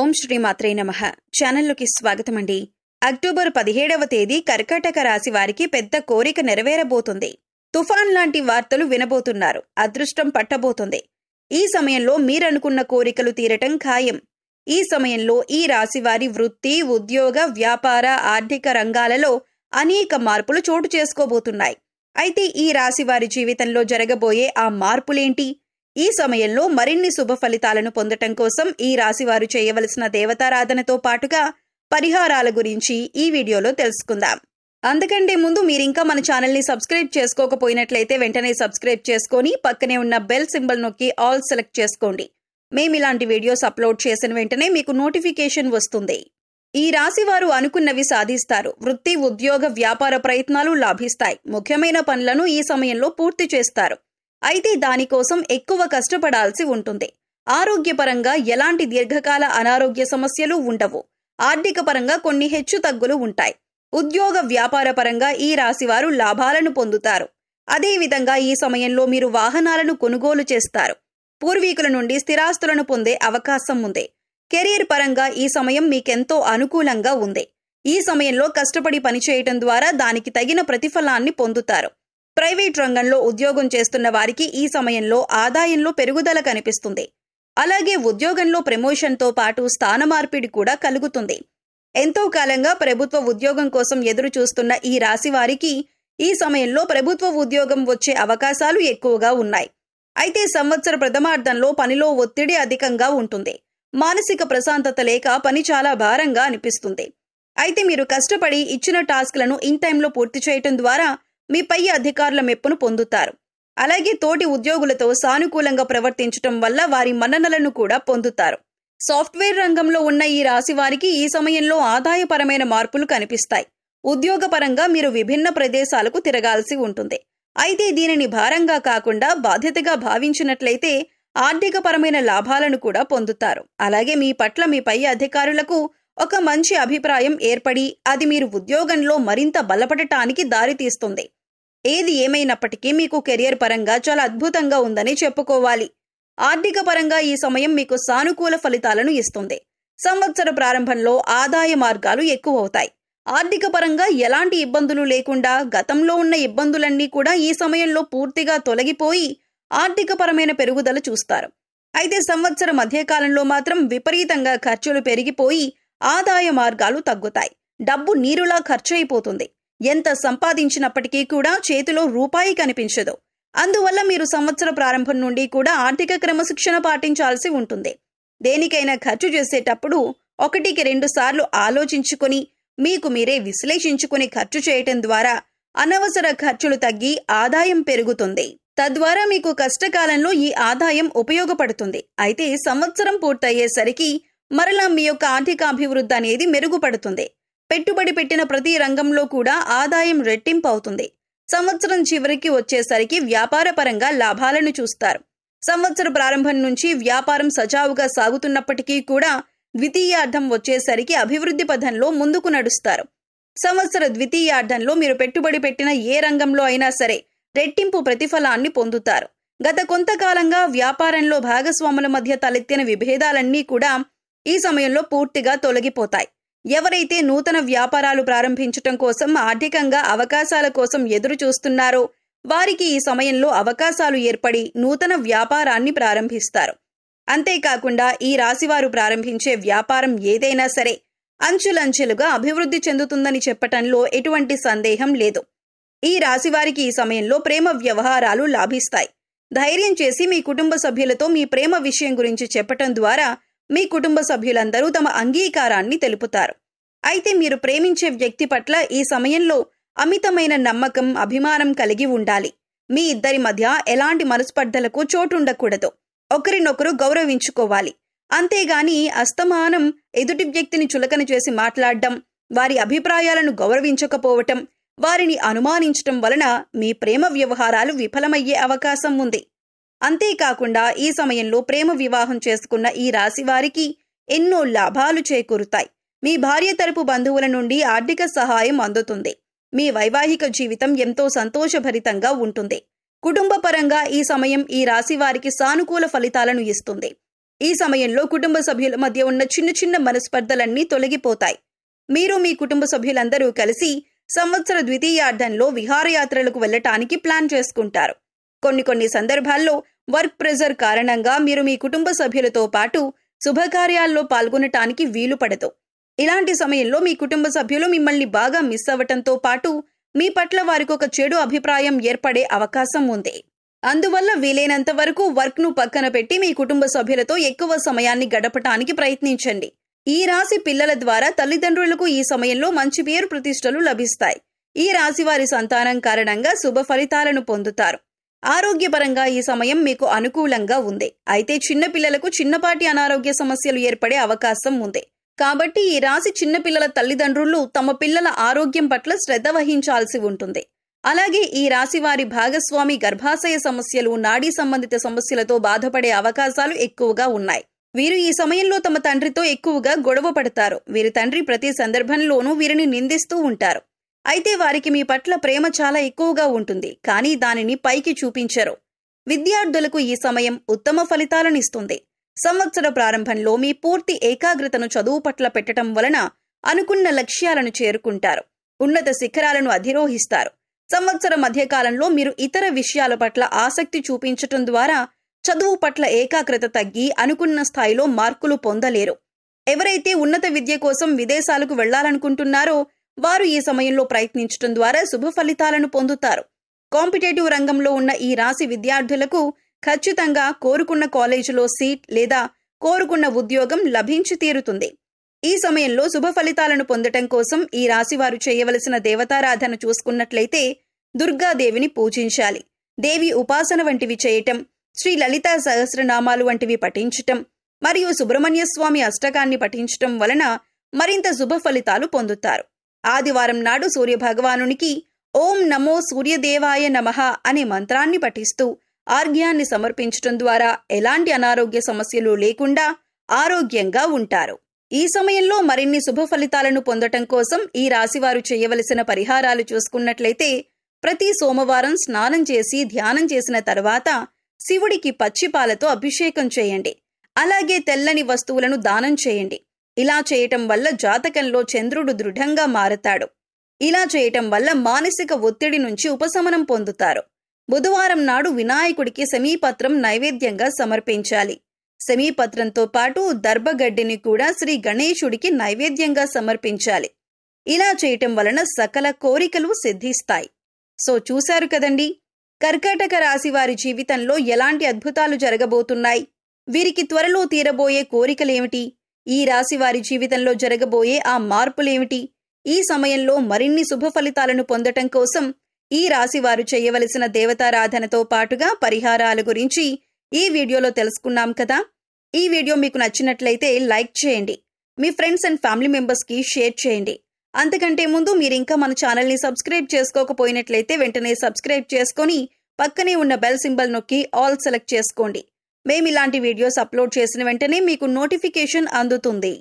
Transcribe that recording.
ఓం శ్రీ మాత్రే నమః. ఛానల్లోకి స్వాగతమండి. అక్టోబర్ 17వ తేదీ కర్కాటక రాశి వారికి పెద్ద కోరిక నెరవేరబోతుంది. తుఫాన్ లాంటి వార్తలు వినబోతున్నారు. అదృష్టం పట్టబోతుంది. ఈ సమయంలో మీరనుకున్న కోరికలు తీరటం ఖాయం. ఈ సమయంలో ఈ రాశి వారి వృత్తి, ఉద్యోగ, వ్యాపార, ఆర్థిక రంగాలలో అనేక మార్పులు చోటు చేసుకోబోతున్నాయి. అయితే ఈ రాశి వారి జీవితంలో జరగబోయే ఆ మార్పులేంటి? ఈ సమయంలో మరిన్ని శుభ ఫలితాలను పొందటం కోసం ఈ రాశివారు చేయవలసిన దేవతారాధనతో పాటుగా పరిహారాల గురించి ఈ వీడియోలో తెలుసుకుందాం. అందుకంటే ముందు మీరింకా మన ఛానల్ని సబ్స్క్రైబ్ చేసుకోకపోయినట్లయితే వెంటనే సబ్స్క్రైబ్ చేసుకొని పక్కనే ఉన్న బెల్ సింబల్ నొక్కి ఆల్ సెలెక్ట్ చేసుకోండి. మేమిలాంటి వీడియోస్ అప్లోడ్ చేసిన వెంటనే మీకు నోటిఫికేషన్ వస్తుంది. ఈ రాశివారు అనుకున్నవి సాధిస్తారు. వృత్తి, ఉద్యోగ, వ్యాపార ప్రయత్నాలు లాభిస్తాయి. ముఖ్యమైన పనులను ఈ సమయంలో పూర్తి చేస్తారు. అయితే దానికోసం ఎక్కువ కష్టపడాల్సి ఉంటుంది. ఆరోగ్యపరంగా ఎలాంటి దీర్ఘకాల అనారోగ్య సమస్యలు ఉండవు. ఆర్థిక పరంగా కొన్ని హెచ్చు తగ్గులు ఉంటాయి. ఉద్యోగ, వ్యాపార పరంగా ఈ రాశివారు లాభాలను పొందుతారు. అదేవిధంగా ఈ సమయంలో మీరు వాహనాలను కొనుగోలు చేస్తారు. పూర్వీకుల నుండి స్థిరాస్తులను పొందే అవకాశం ఉంది. కెరీర్ పరంగా ఈ సమయం మీకెంతో అనుకూలంగా ఉంది. ఈ సమయంలో కష్టపడి పనిచేయటం ద్వారా దానికి తగిన ప్రతిఫలాన్ని పొందుతారు. ప్రైవేట్ రంగంలో ఉద్యోగం చేస్తున్న వారికి ఈ సమయంలో ఆదాయంలో పెరుగుదల కనిపిస్తుంది. అలాగే ఉద్యోగంలో ప్రమోషన్తో పాటు స్థాన మార్పిడి కూడా కలుగుతుంది. ఎంతో కాలంగా ప్రభుత్వ ఉద్యోగం కోసం ఎదురు చూస్తున్న ఈ రాశి వారికి ఈ సమయంలో ప్రభుత్వ ఉద్యోగం వచ్చే అవకాశాలు ఎక్కువగా ఉన్నాయి. అయితే సంవత్సర ప్రథమార్థంలో పనిలో ఒత్తిడి అధికంగా ఉంటుంది. మానసిక ప్రశాంతత లేక పని చాలా భారంగా అనిపిస్తుంది. అయితే మీరు కష్టపడి ఇచ్చిన టాస్క్లను ఇన్ టైంలో పూర్తి చేయటం ద్వారా మీ పై అధికారుల మెప్పును పొందుతారు. అలాగే తోటి ఉద్యోగులతో సానుకూలంగా ప్రవర్తించటం వల్ల వారి మన్ననలను కూడా పొందుతారు. సాఫ్ట్వేర్ రంగంలో ఉన్న ఈ రాశి వారికి ఈ సమయంలో ఆదాయపరమైన మార్పులు కనిపిస్తాయి. ఉద్యోగపరంగా మీరు విభిన్న ప్రదేశాలకు తిరగాల్సి ఉంటుంది. అయితే దీనిని భారంగా కాకుండా బాధ్యతగా భావించినట్లయితే ఆర్థికపరమైన లాభాలను కూడా పొందుతారు. అలాగే మీ పట్ల మీ పై అధికారులకు ఒక మంచి అభిప్రాయం ఏర్పడి అది మీరు ఉద్యోగంలో మరింత బలపడటానికి దారితీస్తుంది. ఏది ఏమైనప్పటికీ మీకు కెరియర్ పరంగా చాలా అద్భుతంగా ఉందని చెప్పుకోవాలి. ఆర్థిక పరంగా ఈ సమయం మీకు సానుకూల ఫలితాలను ఇస్తుంది. సంవత్సర ప్రారంభంలో ఆదాయ మార్గాలు ఎక్కువవుతాయి. ఆర్థిక పరంగా ఎలాంటి ఇబ్బందులు లేకుండా గతంలో ఉన్న ఇబ్బందులన్నీ కూడా ఈ సమయంలో పూర్తిగా తొలగిపోయి ఆర్థిక పరమైన పెరుగుదల చూస్తారు. అయితే సంవత్సర మధ్యకాలంలో మాత్రం విపరీతంగా ఖర్చులు పెరిగిపోయి ఆదాయ మార్గాలు తగ్గుతాయి. డబ్బు నీరులా ఖర్చయిపోతుంది. ఎంత సంపాదించినప్పటికీ కూడా చేతిలో రూపాయి కనిపించదు. అందువల్ల మీరు సంవత్సర ప్రారంభం నుండి కూడా ఆర్థిక క్రమశిక్షణ పాటించాల్సి ఉంటుంది. దేనికైనా ఖర్చు చేసేటప్పుడు 1-2 సార్లు ఆలోచించుకొని మీకు మీరే విశ్లేషించుకుని ఖర్చు చేయటం ద్వారా అనవసర ఖర్చులు తగ్గి ఆదాయం పెరుగుతుంది. తద్వారా మీకు కష్టకాలంలో ఈ ఆదాయం ఉపయోగపడుతుంది. అయితే సంవత్సరం పూర్తయ్యేసరికి మరలా మీ యొక్క ఆర్థిక అభివృద్ధి అనేది మెరుగుపడుతుంది. పెట్టుబడి పెట్టిన ప్రతి రంగంలో కూడా ఆదాయం రెట్టింపు అవుతుంది. సంవత్సరం చివరికి వచ్చేసరికి వ్యాపార పరంగా లాభాలను చూస్తారు. సంవత్సర ప్రారంభం నుంచి వ్యాపారం సజావుగా సాగుతున్నప్పటికీ కూడా ద్వితీయార్థం వచ్చేసరికి అభివృద్ధి పథంలో ముందుకు నడుస్తారు. సంవత్సర ద్వితీయార్థంలో మీరు పెట్టుబడి పెట్టిన ఏ రంగంలో అయినా సరే రెట్టింపు ప్రతిఫలాన్ని పొందుతారు. గత కొంతకాలంగా వ్యాపారంలో భాగస్వాముల మధ్య తలెత్తిన విభేదాలన్నీ కూడా ఈ సమయంలో పూర్తిగా తొలగిపోతాయి. ఎవరైతే నూతన వ్యాపారాలు ప్రారంభించటం కోసం ఆర్థికంగా అవకాశాల కోసం ఎదురు చూస్తున్నారో వారికి ఈ సమయంలో అవకాశాలు ఏర్పడి నూతన వ్యాపారాన్ని ప్రారంభిస్తారు. అంతేకాకుండా ఈ రాశివారు ప్రారంభించే వ్యాపారం ఏదైనా సరే అంచులంచెలుగా అభివృద్ధి చెందుతుందని చెప్పటంలో ఎటువంటి సందేహం లేదు. ఈ రాశివారికి ఈ సమయంలో ప్రేమ వ్యవహారాలు లాభిస్తాయి. ధైర్యం చేసి మీ కుటుంబ సభ్యులతో మీ ప్రేమ విషయం గురించి చెప్పటం ద్వారా మీ కుటుంబ సభ్యులందరూ తమ అంగీకారాన్ని తెలుపుతారు. అయితే మీరు ప్రేమించే వ్యక్తి పట్ల ఈ సమయంలో అమితమైన నమ్మకం, అభిమానం కలిగి ఉండాలి. మీ ఇద్దరి మధ్య ఎలాంటి మనస్పర్ధలకు చోటుండకూడదు. ఒకరినొకరు గౌరవించుకోవాలి. అంతేగాని అస్తమానం ఎదుటి వ్యక్తిని చులకన చేసి మాట్లాడడం, వారి అభిప్రాయాలను గౌరవించకపోవటం, వారిని అనుమానించటం వలన మీ ప్రేమ వ్యవహారాలు విఫలమయ్యే అవకాశం ఉంది. అంతేకాకుండా ఈ సమయంలో ప్రేమ వివాహం చేసుకున్న ఈ రాశి వారికి ఎన్నో లాభాలు చేకూరుతాయి. మీ భార్య తరపు బంధువుల నుండి ఆర్థిక సహాయం అందుతుంది. మీ వైవాహిక జీవితం ఎంతో సంతోషభరితంగా ఉంటుంది. కుటుంబ పరంగా ఈ సమయం ఈ రాశి వారికి సానుకూల ఫలితాలను ఇస్తుంది. ఈ సమయంలో కుటుంబ సభ్యుల మధ్య ఉన్న చిన్న చిన్న మనస్పర్ధలన్నీ తొలగిపోతాయి. మీరు మీ కుటుంబ సభ్యులందరూ కలిసి సంవత్సర ద్వితీయార్థంలో విహారయాత్రలకు వెళ్లటానికి ప్లాన్ చేసుకుంటారు. కొన్ని సందర్భాల్లో వర్క్ ప్రెజర్ కారణంగా మీరు మీ కుటుంబ సభ్యులతో పాటు శుభకార్యాల్లో పాల్గొనటానికి వీలు పడదు. ఇలాంటి సమయంలో మీ కుటుంబ సభ్యులు మిమ్మల్ని బాగా మిస్ అవ్వటంతో పాటు మీ పట్ల వారికి ఒక చెడు అభిప్రాయం ఏర్పడే అవకాశం ఉంది. అందువల్ల వీలైనంత వరకు వర్క్ ను పక్కన పెట్టి మీ కుటుంబ సభ్యులతో ఎక్కువ సమయాన్ని గడపటానికి ప్రయత్నించండి. ఈ రాశి పిల్లల ద్వారా తల్లిదండ్రులకు ఈ సమయంలో మంచి పేరు ప్రతిష్టలు లభిస్తాయి. ఈ రాశి వారి సంతానం కారణంగా శుభ ఫలితాలను పొందుతారు. ఆరోగ్యపరంగా ఈ సమయం మీకు అనుకూలంగా ఉంది. అయితే చిన్న పిల్లలకు చిన్నపాటి అనారోగ్య సమస్యలు ఏర్పడే అవకాశం ఉంది. కాబట్టి ఈ రాశి చిన్నపిల్లల తల్లిదండ్రులు తమ పిల్లల ఆరోగ్యం పట్ల శ్రద్ధ వహించాల్సి ఉంటుంది. అలాగే ఈ రాశి వారి భాగస్వామి గర్భాశయ సమస్యలు, నాడీ సంబంధిత సమస్యలతో బాధపడే అవకాశాలు ఎక్కువగా ఉన్నాయి. వీరు ఈ సమయంలో తమ తండ్రితో ఎక్కువగా గొడవ పడతారు. వీరి తండ్రి ప్రతి సందర్భంలోనూ వీరిని నిందిస్తూ ఉంటారు. అయితే వారికి మీ పట్ల ప్రేమ చాలా ఎక్కువగా ఉంటుంది, కానీ దానిని పైకి చూపించరు. విద్యార్థులకు ఈ సమయం ఉత్తమ ఫలితాలను ఇస్తుంది. సంవత్సర ప్రారంభంలో మీ పూర్తి ఏకాగ్రతను చదువు పట్ల పెట్టడం వలన అనుకున్న లక్ష్యాలను చేరుకుంటారు. ఉన్నత శిఖరాలను అధిరోహిస్తారు. సంవత్సర మధ్యకాలంలో మీరు ఇతర విషయాల పట్ల ఆసక్తి చూపించటం ద్వారా చదువు పట్ల ఏకాగ్రత తగ్గి అనుకున్న స్థాయిలో మార్కులు పొందలేరు. ఎవరైతే ఉన్నత విద్య కోసం విదేశాలకు వెళ్లాలనుకుంటున్నారో వారు ఈ సమయంలో ప్రయత్నించడం ద్వారా శుభ ఫలితాలను పొందుతారు. కాంపిటేటివ్ రంగంలో ఉన్న ఈ రాశి విద్యార్థులకు ఖచ్చితంగా కోరుకున్న కాలేజీలో సీట్ లేదా కోరుకున్న ఉద్యోగం లభించి తీరుతుంది. ఈ సమయంలో శుభ ఫలితాలను పొందటం కోసం ఈ రాశి వారు చేయవలసిన దేవతారాధన చూసుకున్నట్లయితే దుర్గాదేవిని పూజించాలి. దేవి ఉపాసన వంటివి చేయటం, శ్రీ లలితా సహస్రనామాలు వంటివి పఠించటం మరియు సుబ్రహ్మణ్య స్వామి అష్టకాన్ని పఠించటం వలన మరింత శుభ ఫలితాలు పొందుతారు. ఆదివారం నాడు సూర్యభగవానునికి ఓం నమో సూర్యదేవాయ నమః అనే మంత్రాన్ని పఠిస్తూ ఆర్ఘ్యాన్ని సమర్పించటం ద్వారా ఎలాంటి అనారోగ్య సమస్యలు లేకుండా ఆరోగ్యంగా ఉంటారు. ఈ సమయంలో మరిన్ని శుభ ఫలితాలను పొందటం కోసం ఈ రాశివారు చేయవలసిన పరిహారాలు చూసుకున్నట్లయితే ప్రతి సోమవారం స్నానం చేసి ధ్యానం చేసిన తర్వాత శివుడికి పచ్చిపాలతో అభిషేకం చేయండి. అలాగే తెల్లని వస్తువులను దానం చేయండి. ఇలా చేయటం వల్ల జాతకంలో చంద్రుడు దృఢంగా మారతాడు. ఇలా చేయటం వల్ల మానసిక ఒత్తిడి నుంచి ఉపశమనం పొందుతారు. బుధవారం నాడు వినాయకుడికి శమీపత్రం నైవేద్యంగా సమర్పించాలి. శమీపత్రంతో పాటు దర్భగడ్డిని కూడా శ్రీ గణేశుడికి నైవేద్యంగా సమర్పించాలి. ఇలా చేయటం వలన సకల కోరికలు సిద్ధిస్తాయి. సో చూశారు కదండి, కర్కాటక రాశి వారి జీవితంలో ఎలాంటి అద్భుతాలు జరగబోతున్నాయి. వీరికి త్వరలో తీరబోయే కోరికలేమిటి, ఈ రాశి వారి జీవితంలో జరగబోయే ఆ మార్పులేమిటి, ఈ సమయంలో మరిన్ని శుభ ఫలితాలను పొందటం కోసం ఈ రాశి వారు చేయవలసిన దేవతారాధనతో పాటుగా పరిహారాల గురించి ఈ వీడియోలో తెలుసుకున్నాం కదా. ఈ వీడియో మీకు నచ్చినట్లయితే లైక్ చేయండి. మీ ఫ్రెండ్స్ అండ్ ఫ్యామిలీ మెంబర్స్కి షేర్ చేయండి. అంతకంటే ముందు మీరు ఇంకా మన ఛానల్ని సబ్స్క్రైబ్ చేసుకోకపోయినట్లయితే వెంటనే సబ్స్క్రైబ్ చేసుకొని పక్కనే ఉన్న బెల్ సింబల్ నొక్కి ఆల్ సెలెక్ట్ చేసుకోండి. మేము ఇలాంటి వీడియోస్ అప్లోడ్ చేసిన వెంటనే మీకు నోటిఫికేషన్ అందుతుంది.